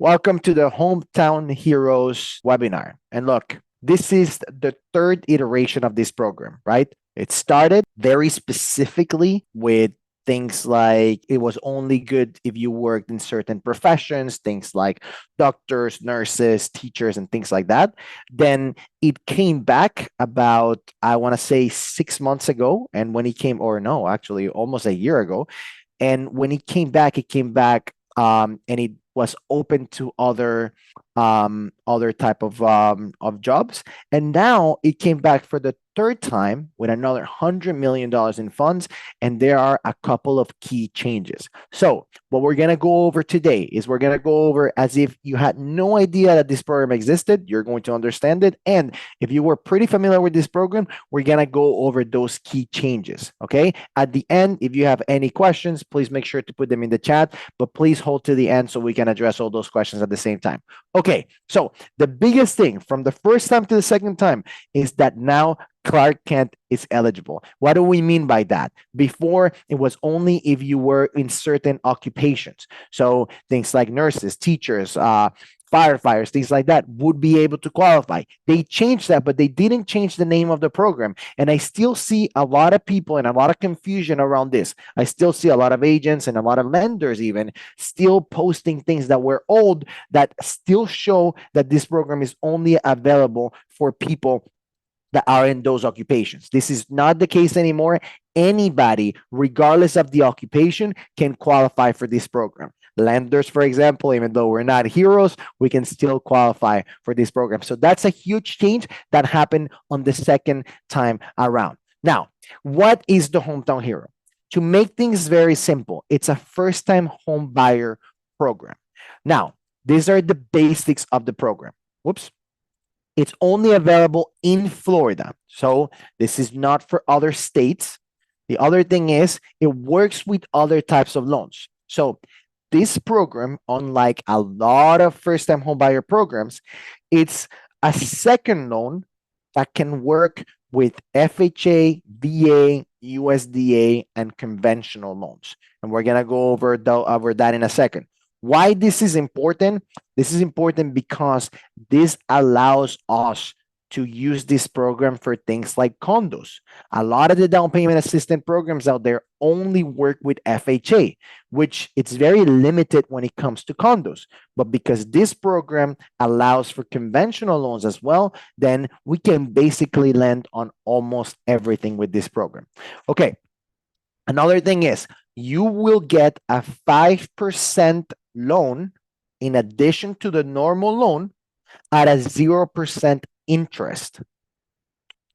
Welcome to the Hometown Heroes webinar. And look, this is the third iteration of this program, right? It started very specifically with things like it was only good if you worked in certain professions, things like doctors, nurses, teachers, and things like that. Then it came back about, I want to say 6 months ago. And when it came, or no, actually almost a year ago. And when it came back and it was open to other type of jobs. And now it came back for the third time with another $100 million in funds, and there are a couple of key changes. So what we're going to go over today is we're going to go over as if you had no idea that this program existed. You're going to understand it, and if you were pretty familiar with this program, we're going to go over those key changes. Okay, at the end, if you have any questions, please make sure to put them in the chat, but please hold to the end so we can address all those questions at the same time. Okay, so the biggest thing from the first time to the second time is that now Clark Kent is eligible. What do we mean by that? Before, it was only if you were in certain occupations. So things like nurses, teachers, firefighters, things like that would be able to qualify. They changed that, but they didn't change the name of the program. And I still see a lot of people and a lot of confusion around this. I still see a lot of agents and a lot of lenders even still posting things that were old that still show that this program is only available for people that are in those occupations. This is not the case anymore. Anybody, regardless of the occupation, can qualify for this program. Lenders, for example, even though we're not heroes, we can still qualify for this program. So that's a huge change that happened on the second time around. Now, what is the Hometown Hero? To make things very simple, it's a first-time home buyer program. Now, these are the basics of the program. Whoops. It's only available in Florida. So this is not for other states. The other thing is it works with other types of loans. So this program, unlike a lot of first-time homebuyer programs, it's a second loan that can work with FHA, VA, USDA, and conventional loans. And we're going to go over that in a second. Why this is important? This is important because this allows us to use this program for things like condos. A lot of the down payment assistance programs out there only work with FHA, which it's very limited when it comes to condos. But because this program allows for conventional loans as well, then we can basically lend on almost everything with this program. Okay. Another thing is you will get a 5% loan in addition to the normal loan at a 0% interest.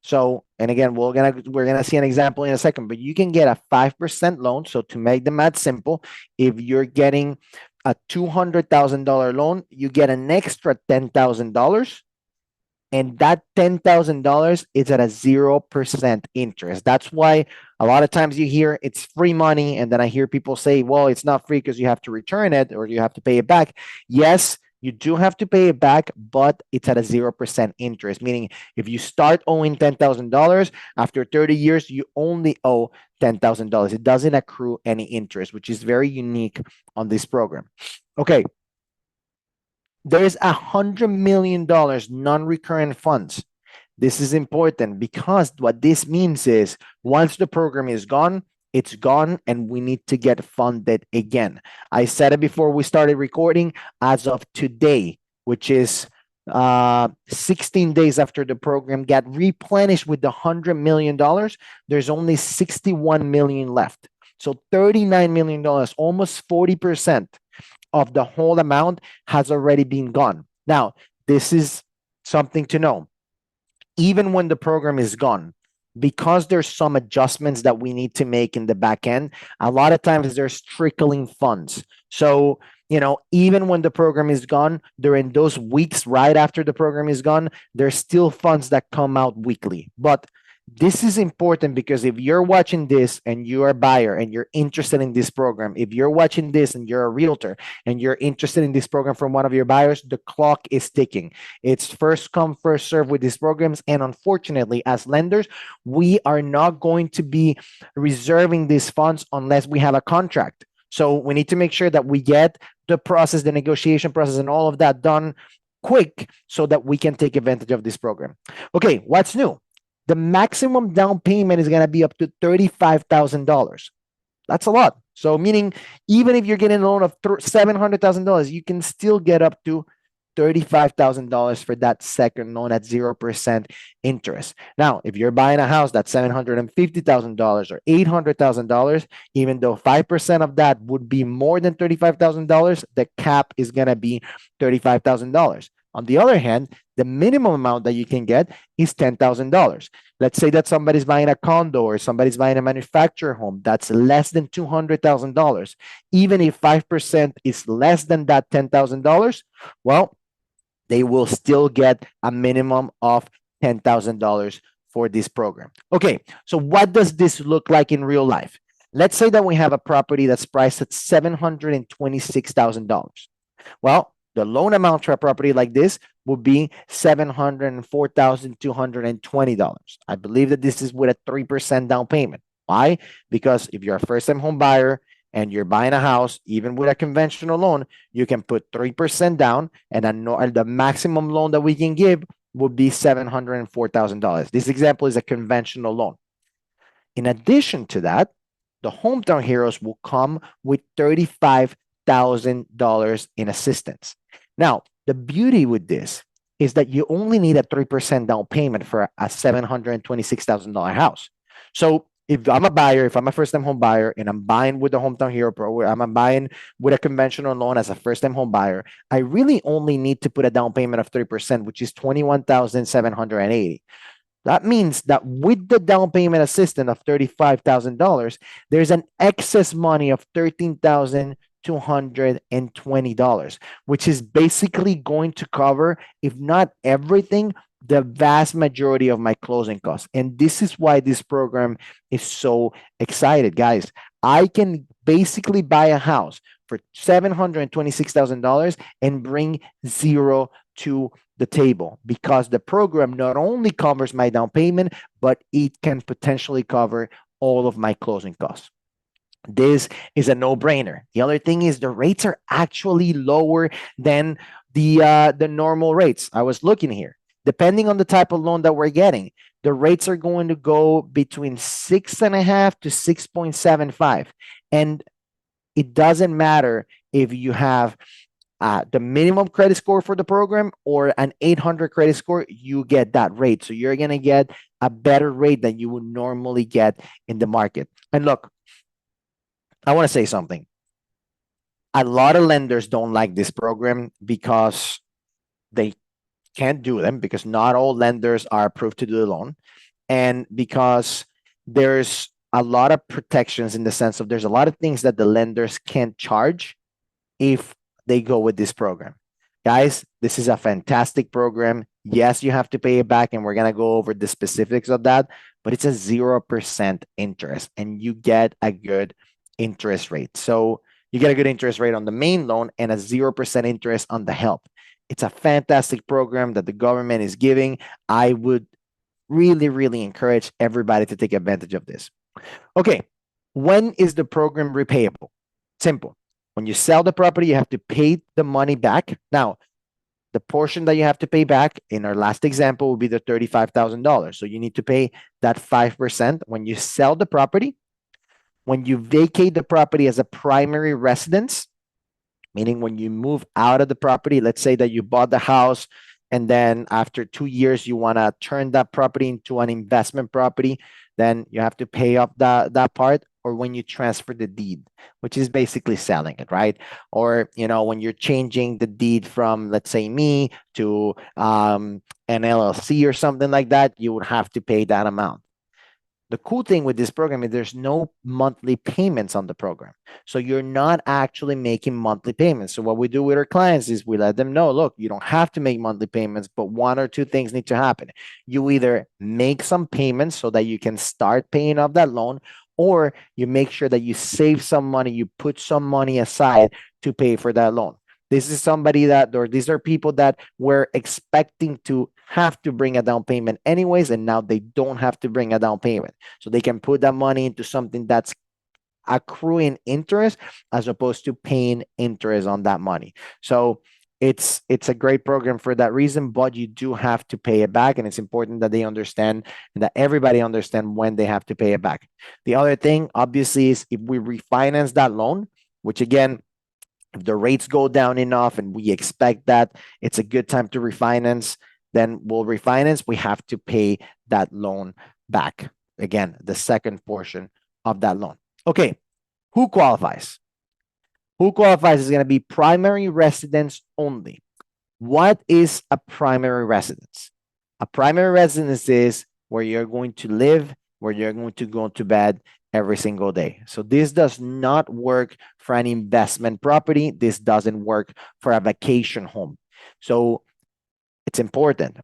So, and again, we're gonna see an example in a second, but you can get a 5% loan. So to make the math simple, if you're getting a $200,000 loan, you get an extra $10,000. And that $10,000 is at a 0% interest. That's why a lot of times you hear it's free money. And then I hear people say, well, it's not free because you have to return it or you have to pay it back. Yes, you do have to pay it back, but it's at a 0% interest, meaning if you start owing $10,000, after 30 years, you only owe $10,000. It doesn't accrue any interest, which is very unique on this program. Okay. There's $100 million non-recurrent funds. This is important because what this means is once the program is gone, it's gone and we need to get funded again. I said it before we started recording. As of today, which is 16 days after the program got replenished with the $100 million, there's only 61 million left. So $39 million, almost 40% of the whole amount has already been gone. Now, this is something to know. Even when the program is gone, because there's some adjustments that we need to make in the back end, a lot of times there's trickling funds. So, even when the program is gone, during those weeks right after the program is gone, there's still funds that come out weekly. But this is important because if you're watching this and you're a buyer and you're interested in this program, if you're watching this and you're a realtor and you're interested in this program from one of your buyers, the clock is ticking. It's first come, first serve with these programs. And unfortunately, as lenders, we are not going to be reserving these funds unless we have a contract. So we need to make sure that we get the process, the negotiation process, and all of that done quick so that we can take advantage of this program. Okay, what's new? The maximum down payment is going to be up to $35,000. That's a lot. So meaning even if you're getting a loan of $700,000, you can still get up to $35,000 for that second loan at 0% interest. Now, if you're buying a house that's $750,000 or $800,000, even though 5% of that would be more than $35,000, the cap is going to be $35,000. On the other hand, the minimum amount that you can get is $10,000. Let's say that somebody's buying a condo or somebody's buying a manufactured home that's less than $200,000. Even if 5% is less than that $10,000, well, they will still get a minimum of $10,000 for this program. Okay, so what does this look like in real life? Let's say that we have a property that's priced at $726,000. Well, the loan amount for a property like this would be $704,220. I believe that this is with a 3% down payment. Why? Because if you're a first-time home buyer and you're buying a house, even with a conventional loan, you can put 3% down, and the maximum loan that we can give would be $704,000. This example is a conventional loan. In addition to that, the Hometown Heroes will come with $35,000 in assistance. Now, the beauty with this is that you only need a 3% down payment for a $726,000 house. So if I'm a buyer, if I'm a first-time home buyer and I'm buying with the Hometown Hero program, I'm buying with a conventional loan as a first-time home buyer, I really only need to put a down payment of 3%, which is $21,780. That means that with the down payment assistance of $35,000, there's an excess money of $13,220, which is basically going to cover, if not everything, the vast majority of my closing costs. And this is why this program is so excited, guys. I can basically buy a house for $726,000 and bring zero to the table because the program not only covers my down payment, but it can potentially cover all of my closing costs. This is a no-brainer. The other thing is the rates are actually lower than the normal rates. I was looking here. Depending on the type of loan that we're getting, the rates are going to go between 6.5 to 6.75. And it doesn't matter if you have the minimum credit score for the program or an 800 credit score, you get that rate. So you're going to get a better rate than you would normally get in the market. And look, I want to say something. A lot of lenders don't like this program because they can't do them, because not all lenders are approved to do the loan, and because there's a lot of protections in the sense of there's a lot of things that the lenders can't charge if they go with this program. Guys, this is a fantastic program. Yes, you have to pay it back, and we're going to go over the specifics of that, but it's a 0% interest, and you get a good interest rate. So you get a good interest rate on the main loan and a 0% interest on the help. It's a fantastic program that the government is giving. I would really, really encourage everybody to take advantage of this. Okay, when is the program repayable? Simple. When you sell the property, you have to pay the money back. Now, the portion that you have to pay back in our last example will be the $35,000. So you need to pay that 5% when you sell the property. When you vacate the property as a primary residence, meaning when you move out of the property, let's say that you bought the house and then after 2 years, you want to turn that property into an investment property, then you have to pay up that part. Or when you transfer the deed, which is basically selling it, right? Or, when you're changing the deed from, let's say, me to an LLC or something like that, you would have to pay that amount. The cool thing with this program is there's no monthly payments on the program. So you're not actually making monthly payments. So what we do with our clients is we let them know, look, you don't have to make monthly payments, but one or two things need to happen. You either make some payments so that you can start paying off that loan, or you make sure that you save some money, you put some money aside to pay for that loan. This is these are people that were expecting to have to bring a down payment anyways, and now they don't have to bring a down payment. So they can put that money into something that's accruing interest as opposed to paying interest on that money. So it's a great program for that reason, but you do have to pay it back, and it's important that they understand and that everybody understand when they have to pay it back. The other thing, obviously, is if we refinance that loan, which again, if the rates go down enough and we expect that it's a good time to refinance, then we'll refinance. We have to pay that loan back. Again, the second portion of that loan. Okay, who qualifies? Who qualifies is going to be primary residence only. What is a primary residence? A primary residence is where you're going to live, where you're going to go to bed every single day. So this does not work for an investment property. This doesn't work for a vacation home. So it's important.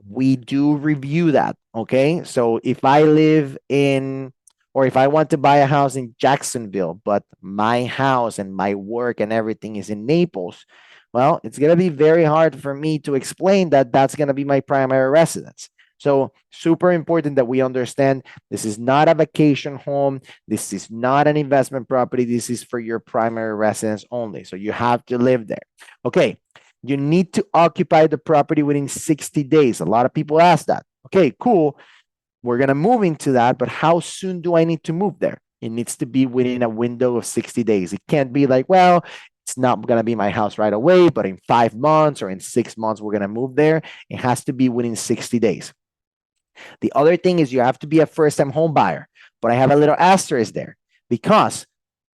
We do review that, okay? So if I live in, or if I want to buy a house in Jacksonville, but my house and my work and everything is in Naples, well, it's going to be very hard for me to explain that that's going to be my primary residence. So super important that we understand this is not a vacation home. This is not an investment property. This is for your primary residence only. So you have to live there. Okay. You need to occupy the property within 60 days. A lot of people ask that. Okay, cool. We're going to move into that, but how soon do I need to move there? It needs to be within a window of 60 days. It can't be like, well, it's not going to be my house right away, but in 5 months or in 6 months, we're going to move there. It has to be within 60 days. The other thing is you have to be a first-time home buyer, but I have a little asterisk there because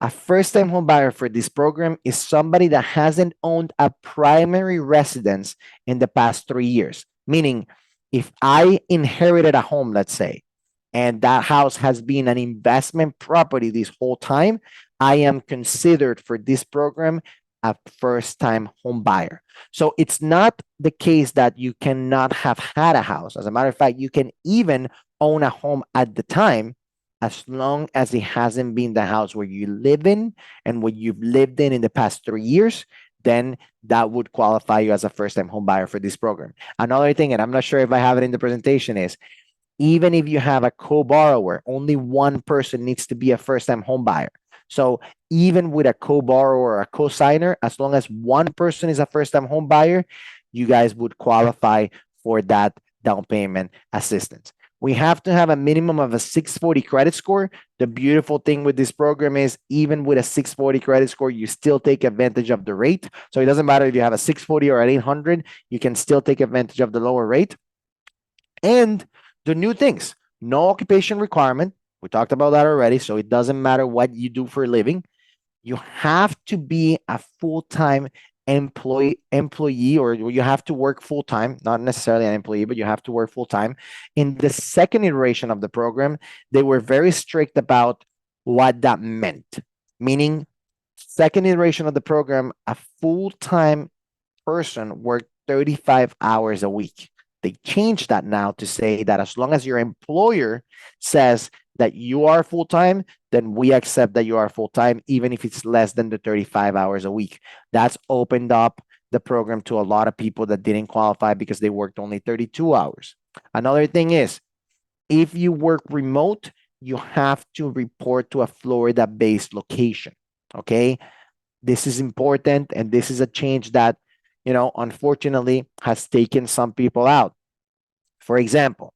a first-time home buyer for this program is somebody that hasn't owned a primary residence in the past 3 years. Meaning, if I inherited a home, let's say, and that house has been an investment property this whole time, I am considered for this program a first-time home buyer. So it's not the case that you cannot have had a house. As a matter of fact, you can even own a home at the time as long as it hasn't been the house where you live in and what you've lived in the past 3 years, then that would qualify you as a first-time home buyer for this program. Another thing, and I'm not sure if I have it in the presentation, is even if you have a co-borrower, only one person needs to be a first-time home buyer. So even with a co-borrower or a co-signer, as long as one person is a first-time home buyer, you guys would qualify for that down payment assistance. We have to have a minimum of a 640 credit score. The beautiful thing with this program is even with a 640 credit score, you still take advantage of the rate. So it doesn't matter if you have a 640 or an 800, you can still take advantage of the lower rate. And the new things, no occupation requirement. We talked about that already. So it doesn't matter what you do for a living. You have to be a full-time employee, or you have to work full-time, not necessarily an employee, but you have to work full-time. In the second iteration of the program, they were very strict about what that meant. Meaning, second iteration of the program, a full-time person worked 35 hours a week. They changed that now to say that as long as your employer says that you are full-time, then we accept that you are full-time, even if it's less than the 35 hours a week. That's opened up the program to a lot of people that didn't qualify because they worked only 32 hours. Another thing is, if you work remote, you have to report to a Florida-based location, okay? This is important, and this is a change that, unfortunately, has taken some people out. For example,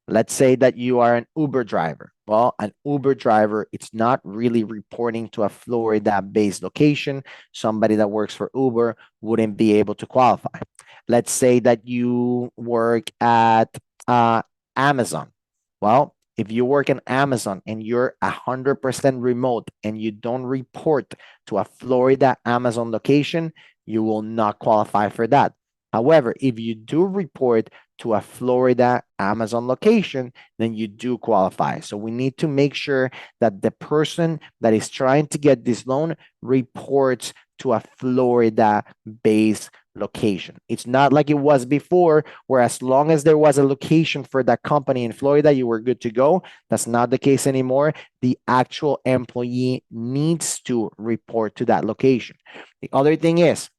let's say that you are an Uber driver. Well, an Uber driver, it's not really reporting to a Florida-based location. Somebody that works for Uber wouldn't be able to qualify. Let's say that you work at Amazon. Well, if you work in Amazon and you're 100% remote and you don't report to a Florida Amazon location, you will not qualify for that. However, if you do report to a Florida Amazon location, then you do qualify. So we need to make sure that the person that is trying to get this loan reports to a Florida-based location. It's not like it was before, where as long as there was a location for that company in Florida, you were good to go. That's not the case anymore. The actual employee needs to report to that location. The other thing is,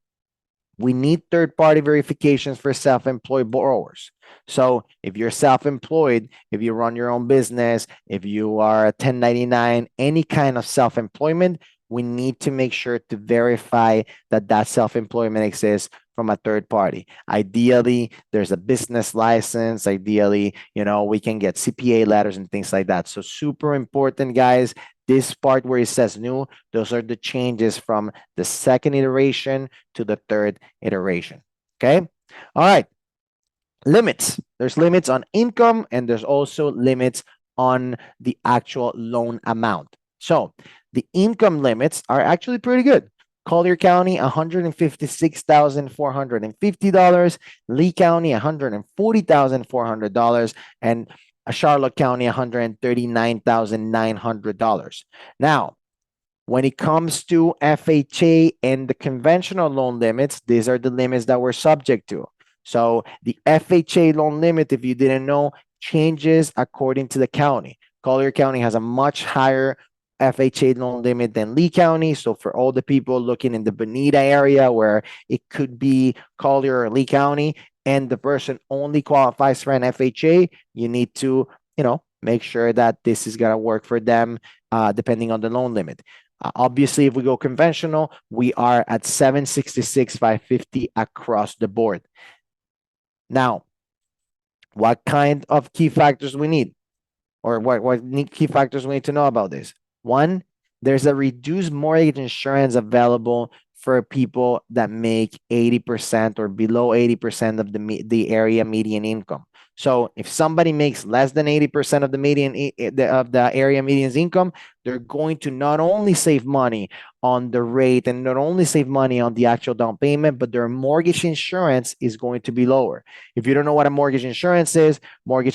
We need third-party verifications for self-employed borrowers. So if you're self-employed, if you run your own business, if you are a 1099, any kind of self-employment, we need to make sure to verify that that self-employment exists from a third party. Ideally, there's a business license. Ideally, we can get CPA letters and things like that. So super important, guys. This part where it says new, those are the changes from the second iteration to the third iteration. Okay. All right. Limits. There's limits on income, and there's also limits on the actual loan amount. So the income limits are actually pretty good. Collier County, $156,450. Lee County, $140,400. And Charlotte County, $139,900. Now, when it comes to FHA and the conventional loan limits, these are the limits that we're subject to. So the FHA loan limit, if you didn't know, changes according to the county. Collier County has a much higher FHA loan limit than Lee County. So for all the people looking in the Bonita area where it could be Collier or Lee County and the person only qualifies for an FHA, you need to, make sure that this is going to work for them depending on the loan limit. Obviously, if we go conventional, we are at 766, 550 across the board. Now, what kind of key factors we need? Or what key factors we need to know about this? One, there's a reduced mortgage insurance available for people that make 80% or below 80% of the area median income. So if somebody makes less than 80% of the area median's income, they're going to not only save money on the rate and not only save money on the actual down payment, but their mortgage insurance is going to be lower. If you don't know what a mortgage insurance is an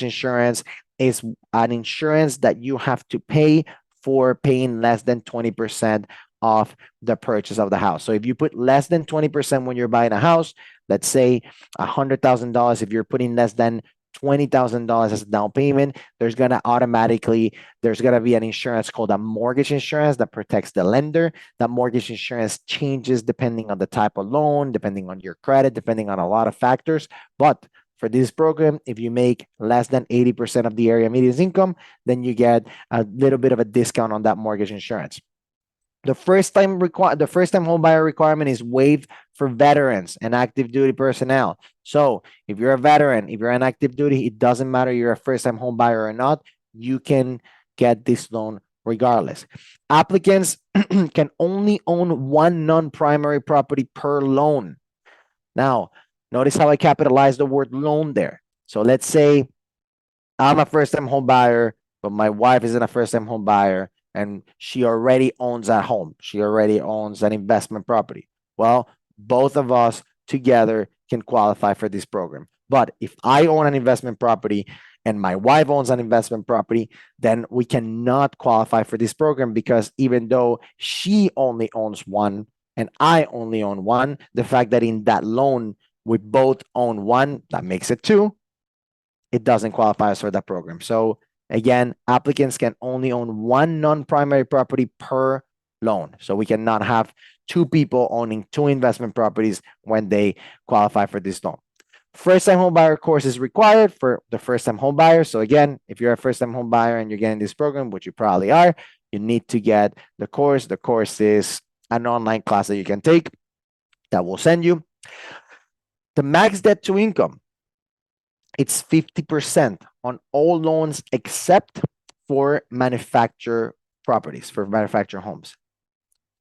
insurance that you have to pay for paying less than 20% of the purchase of the house. So if you put less than 20% when you're buying a house, let's say $100,000, if you're putting less than $20,000 as a down payment, there's going to be an insurance called a mortgage insurance that protects the lender. That mortgage insurance changes depending on the type of loan, depending on your credit, depending on a lot of factors. But for this program, if you make less than 80% of the area median income, then you get a little bit of a discount on that mortgage insurance. The first time home buyer requirement is waived for veterans and active duty personnel. So if you're a veteran, if you're on active duty, it doesn't matter you're a first time home buyer or not, you can get this loan regardless. Applicants can only own one non-primary property per loan. Now, notice how I capitalized the word loan there. So let's say I'm a first time home buyer, but my wife isn't a first time home buyer, and she already owns a home. She already owns an investment property. Well, both of us together can qualify for this program. But if I own an investment property and my wife owns an investment property, then we cannot qualify for this program because even though she only owns one and I only own one, the fact that in that loan we both own one, that makes it two, it doesn't qualify us for that program. So again, applicants can only own one non-primary property per loan. So we cannot have two people owning two investment properties when they qualify for this loan. First-time home buyer course is required for the first-time home buyer. So again, if you're a first-time home buyer and you're getting this program, which you probably are, you need to get the course. The course is an online class that you can take that will send you. The max debt to income, it's 50% on all loans except for manufactured properties, for manufactured homes.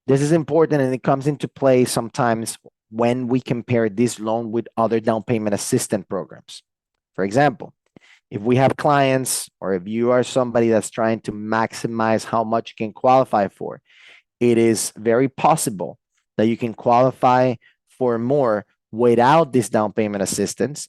This is important and it comes into play sometimes when we compare this loan with other down payment assistance programs. For example, if we have clients or if you are somebody that's trying to maximize how much you can qualify for, it is very possible that you can qualify for more without this down payment assistance,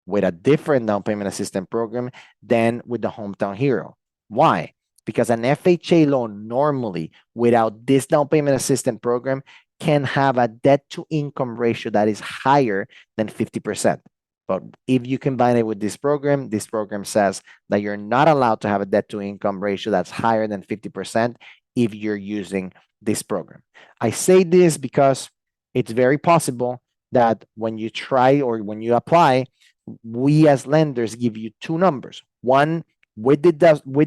with a different down payment assistance program than with the Hometown Hero. Why? Because an FHA loan normally without this down payment assistance program can have a debt to income ratio that is higher than 50%. But if you combine it with this program says that you're not allowed to have a debt to income ratio that's higher than 50% if you're using this program. I say this because it's very possible that when you try or when you apply, we as lenders give you two numbers. One, with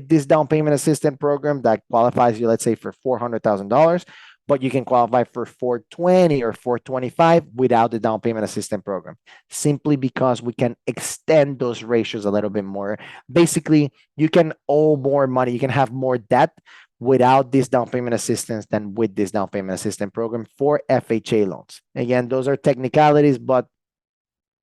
this down payment assistance program that qualifies you, let's say, for $400,000, but you can qualify for 420 or 425 without the down payment assistance program, simply because we can extend those ratios a little bit more. Basically, you can owe more money, you can have more debt without this down payment assistance than with this down payment assistance program for FHA loans. Again, those are technicalities, but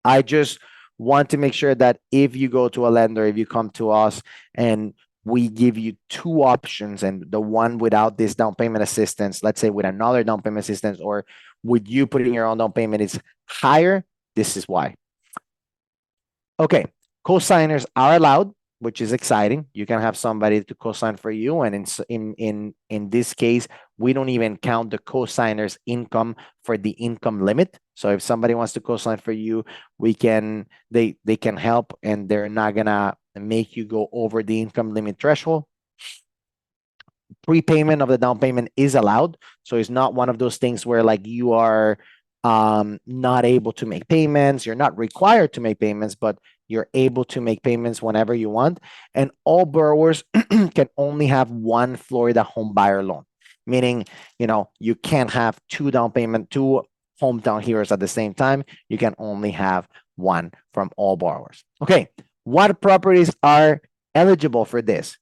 I just want to make sure that if you go to a lender, if you come to us and we give you two options, and the one without this down payment assistance, let's say with another down payment assistance, or with you putting your own down payment, is higher, this is why. Okay, co-signers are allowed, which is exciting. You can have somebody to co-sign for you, and in this case, we don't even count the co-signer's income for the income limit. So if somebody wants to co-sign for you, they can help, and they're not gonna make you go over the income limit threshold. Prepayment of the down payment is allowed, so it's not one of those things where like you are not able to make payments. You're not required to make payments, but you're able to make payments whenever you want. And all borrowers can only have one Florida home buyer loan, meaning, you can't have two hometown heroes at the same time. You can only have one from all borrowers. Okay, what properties are eligible for this?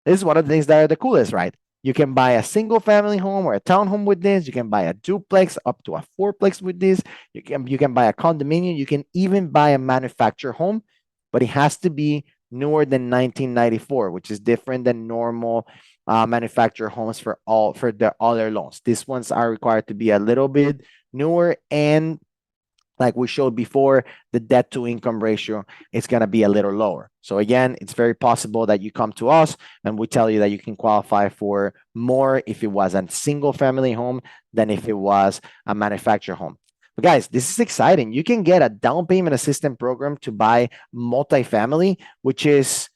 This is one of the things that are the coolest, right? You can buy a single family home or a townhome with this. You can buy a duplex up to a fourplex with this. You can buy a condominium. You can even buy a manufactured home, but it has to be newer than 1994, which is different than normal manufactured homes for the other loans. These ones are required to be a little bit newer, and like we showed before, the debt to income ratio is going to be a little lower. So again, it's very possible that you come to us and we tell you that you can qualify for more if it was a single family home than if it was a manufactured home. But guys, this is exciting. You can get a down payment assistance program to buy multifamily, which is,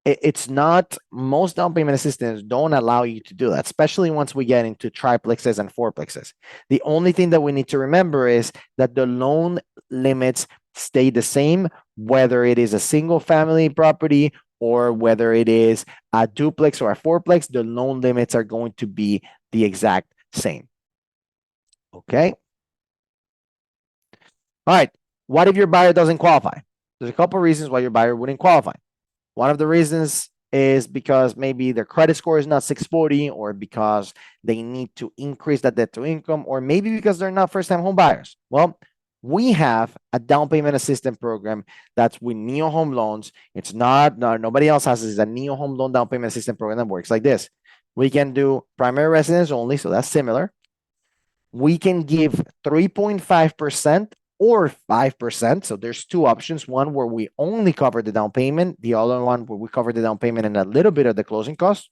it's not, most down payment assistance don't allow you to do that, especially once we get into triplexes and fourplexes. The only thing that we need to remember is that the loan limits stay the same, whether it is a single family property or whether it is a duplex or a fourplex. The loan limits are going to be the exact same. Okay. All right. What if your buyer doesn't qualify? There's a couple of reasons why your buyer wouldn't qualify. One of the reasons is because maybe their credit score is not 640, or because they need to increase that debt to income, or maybe because they're not first-time home buyers. Well, we have a down payment assistance program that's with Neo Home Loans. It's not, no, nobody else has this. It's a Neo Home Loan down payment assistance program that works like this. We can do primary residence only, so that's similar. We can give 3.5% or 5%. So there's two options. One where we only cover the down payment. The other one where we cover the down payment and a little bit of the closing costs.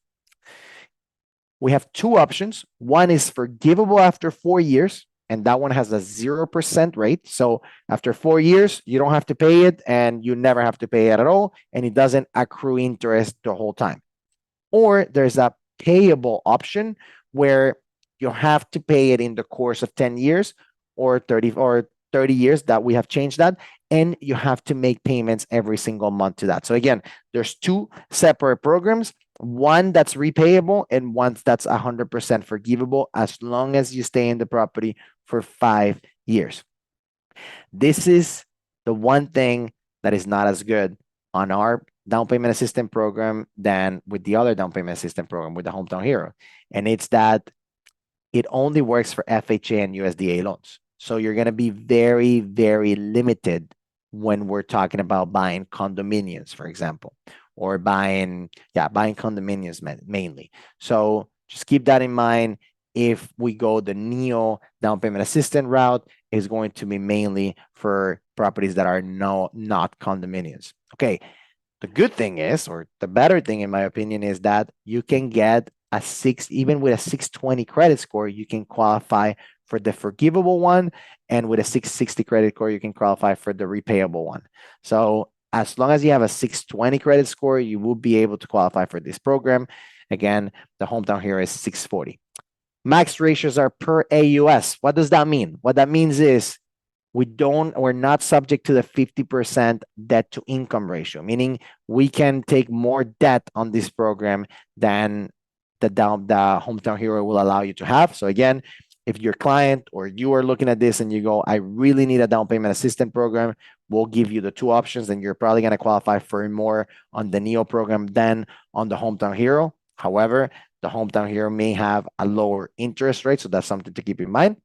We have two options. One is forgivable after 4 years, and that one has a 0% rate. So after 4 years, you don't have to pay it, and you never have to pay it at all, and it doesn't accrue interest the whole time. Or there's a payable option where you have to pay it in the course of 10 years or 30 years, that we have changed that, and you have to make payments every single month to that. So again, there's two separate programs, one that's repayable and one that's 100% forgivable, as long as you stay in the property for 5 years. This is the one thing that is not as good on our down payment assistance program than with the other down payment assistance program with the Hometown Hero. And it's that it only works for FHA and USDA loans. So you're going to be very, very limited when we're talking about buying condominiums, for example, or buying condominiums mainly. So just keep that in mind. If we go the Neo down payment assistance route, is going to be mainly for properties that are not condominiums. Okay. The good thing is, or the better thing in my opinion, is that you can get even with a 620 credit score, you can qualify for the forgivable one, and with a 660 credit score, you can qualify for the repayable one. So as long as you have a 620 credit score, you will be able to qualify for this program. Again, the Hometown Hero is 640. Max ratios are per AUS. What does that mean? What that means is we're not subject to the 50% debt to income ratio, meaning we can take more debt on this program than the Hometown Hero will allow you to have. So again, if your client or you are looking at this and you go, I really need a down payment assistance program, we'll give you the two options, and you're probably going to qualify for more on the Neo program than on the Hometown Hero. However, the Hometown Hero may have a lower interest rate, so that's something to keep in mind.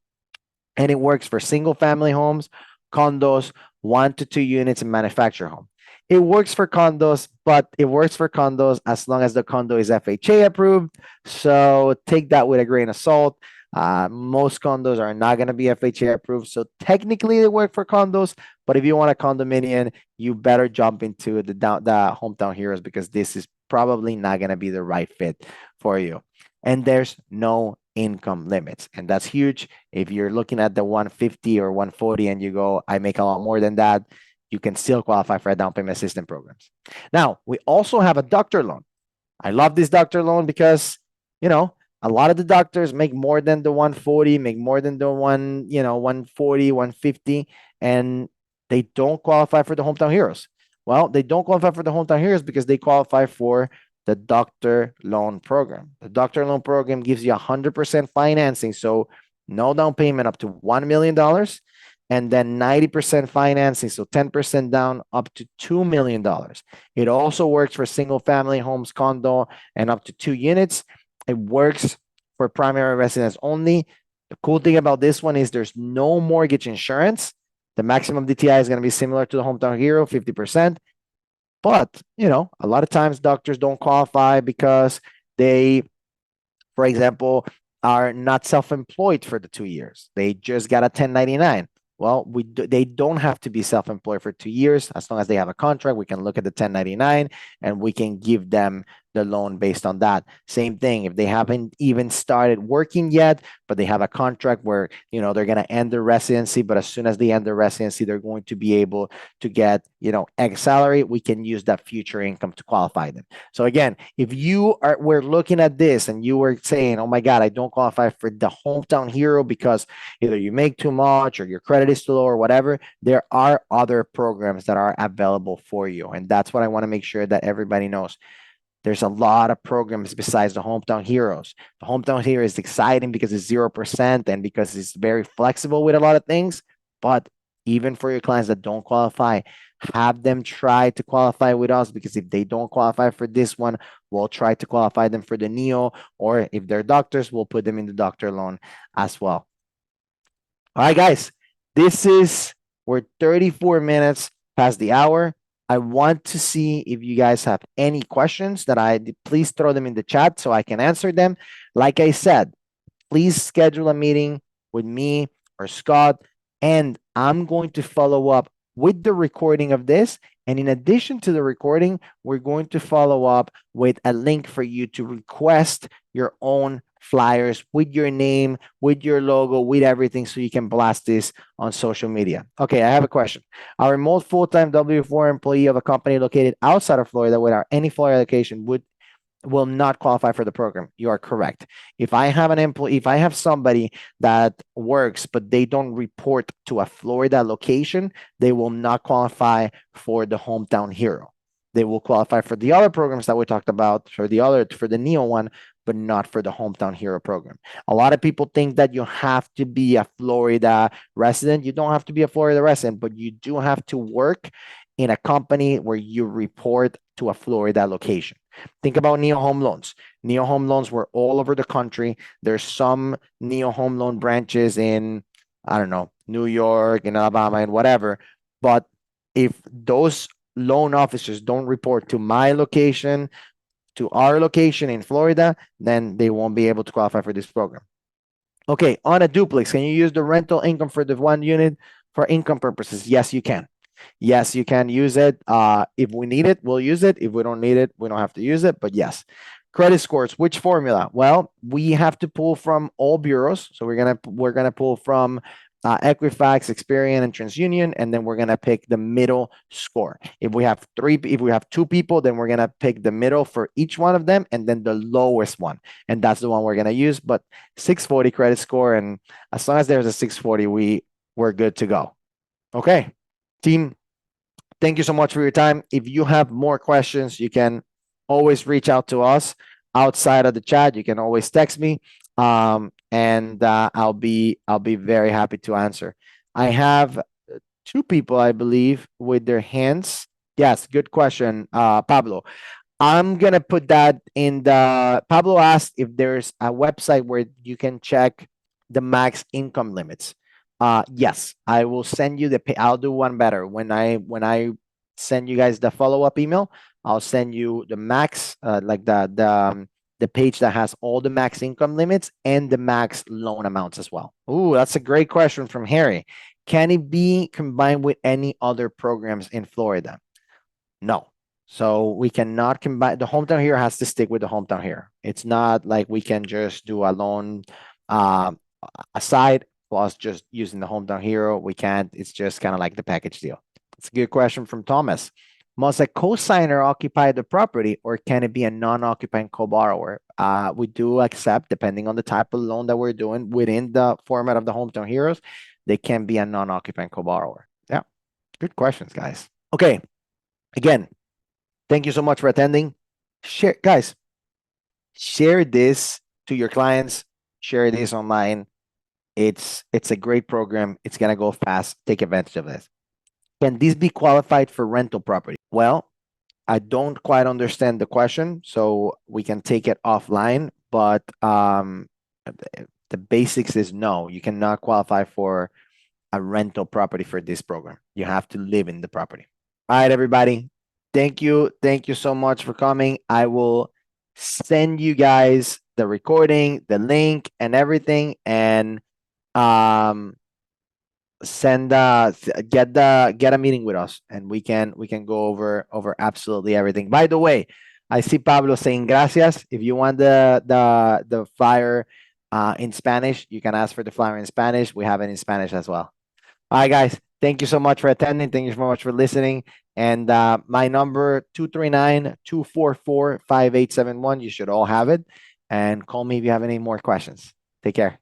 And it works for single family homes, condos, 1 to 2 units, and manufactured home. It works for condos, but it works for condos as long as the condo is FHA approved. So take that with a grain of salt. Most condos are not going to be FHA approved. So technically they work for condos, but if you want a condominium, you better jump into the Hometown Heroes, because this is probably not going to be the right fit for you. And there's no income limits. And that's huge. If you're looking at the 150 or 140 and you go, I make a lot more than that, you can still qualify for a down payment assistance programs. Now, we also have a doctor loan. I love this doctor loan because, a lot of the doctors make more than the 140, make more than the 140, 150, and they don't qualify for the Hometown Heroes. Well, they don't qualify for the Hometown Heroes because they qualify for the doctor loan program. The doctor loan program gives you 100% financing, so no down payment up to $1 million, and then 90% financing, so 10% down up to $2 million. It also works for single family homes, condo, and up to 2 units. It works for primary residence only. The cool thing about this one is there's no mortgage insurance. The maximum DTI is going to be similar to the Hometown Hero, 50%. But, a lot of times doctors don't qualify because they, for example, are not self-employed for the 2 years. They just got a 1099. Well, they don't have to be self-employed for 2 years. As long as they have a contract, we can look at the 1099 and we can give them the loan based on that. Same thing, if they haven't even started working yet, but they have a contract where, they're going to end their residency, but as soon as they end their residency, they're going to be able to get, X salary, we can use that future income to qualify them. So again, if we're looking at this and you were saying, oh my God, I don't qualify for the Hometown Hero because either you make too much or your credit is too low or whatever, there are other programs that are available for you. And that's what I want to make sure that everybody knows. There's a lot of programs besides the Hometown Heroes. The Hometown Hero is exciting because it's 0% and because it's very flexible with a lot of things. But even for your clients that don't qualify, have them try to qualify with us, because if they don't qualify for this one, we'll try to qualify them for the Neo, or if they're doctors, we'll put them in the doctor loan as well. All right, guys, we're 34 minutes past the hour. I want to see if you guys have any questions please throw them in the chat so I can answer them. Like I said, please schedule a meeting with me or Scott, and I'm going to follow up with the recording of this. And in addition to the recording, we're going to follow up with a link for you to request your own flyers with your name, with your logo, with everything, so you can blast this on social media. Okay, I have a question. A remote full-time W-4 employee of a company located outside of Florida without any Florida location will not qualify for the program. You are correct. If I have somebody that works but they don't report to a Florida location, they will not qualify for the Hometown Hero. They will qualify for the other programs that we talked about, for the Neo one, but not for the Hometown Hero program. A lot of people think that you have to be a Florida resident. You don't have to be a Florida resident, but you do have to work in a company where you report to a Florida location. Think about Neo Home Loans. Neo Home Loans were all over the country. There's some Neo Home Loan branches in, I don't know, New York and Alabama and whatever. But if those loan officers don't report to my location, to our location in Florida, then they won't be able to qualify for this program. Okay, on a duplex, can you use the rental income for the 1 unit for income purposes? Yes, you can. Yes, you can use it. If we need it, we'll use it. If we don't need it, we don't have to use it, but yes. Credit scores, which formula? Well, we have to pull from all bureaus. So we're gonna pull from Equifax, Experian, and TransUnion, and then we're gonna pick the middle score. If we have 2 people, then we're gonna pick the middle for each one of them, and then the lowest one, and that's the one we're gonna use. But 640 credit score, and as long as there's a 640, we're good to go. Okay, team, thank you so much for your time. If you have more questions, you can always reach out to us outside of the chat. You can always text me, and I'll be very happy to answer. I have two people, I believe, with their hands. Yes, good question, Pablo. I'm gonna put that in the. Pablo asked if there's a website where you can check the max income limits. Yes, I will send you the. I'll do one better. When I send you guys the follow up email, I'll send you the max, like the page that has all the max income limits and the max loan amounts as well. Ooh, that's a great question from Harry. Can it be combined with any other programs in Florida? No. So we cannot combine. The hometown hero has to stick with the hometown hero. It's not like we can just do a loan uh, aside plus just using the hometown hero. We can't. It's just kind of like the package deal. It's a good question from Thomas. Must a co-signer occupy the property, or can it be a non-occupying co-borrower? We do accept, depending on the type of loan that we're doing within the format of the hometown heroes, they can be a non-occupying co-borrower. Yeah, good questions, guys. Okay, again, thank you so much for attending. Share, guys, share this to your clients, share this online. It's a great program. It's gonna go fast. Take advantage of this. Can this be qualified for rental property? Well, I don't quite understand the question, so we can take it offline. But the basics is no, you cannot qualify for a rental property for this program. You have to live in the property. All right, everybody. Thank you. Thank you so much for coming. I will send you guys the recording, the link, and everything, and um get a meeting with us, and we can go over absolutely everything. By the way, I see Pablo saying gracias. If you want the flyer in Spanish, you can ask for the flyer in Spanish. We have it in Spanish as well. All right, guys. Thank you so much for attending. Thank you so much for listening. And my number 239-244-5871. You should all have it. And call me if you have any more questions. Take care.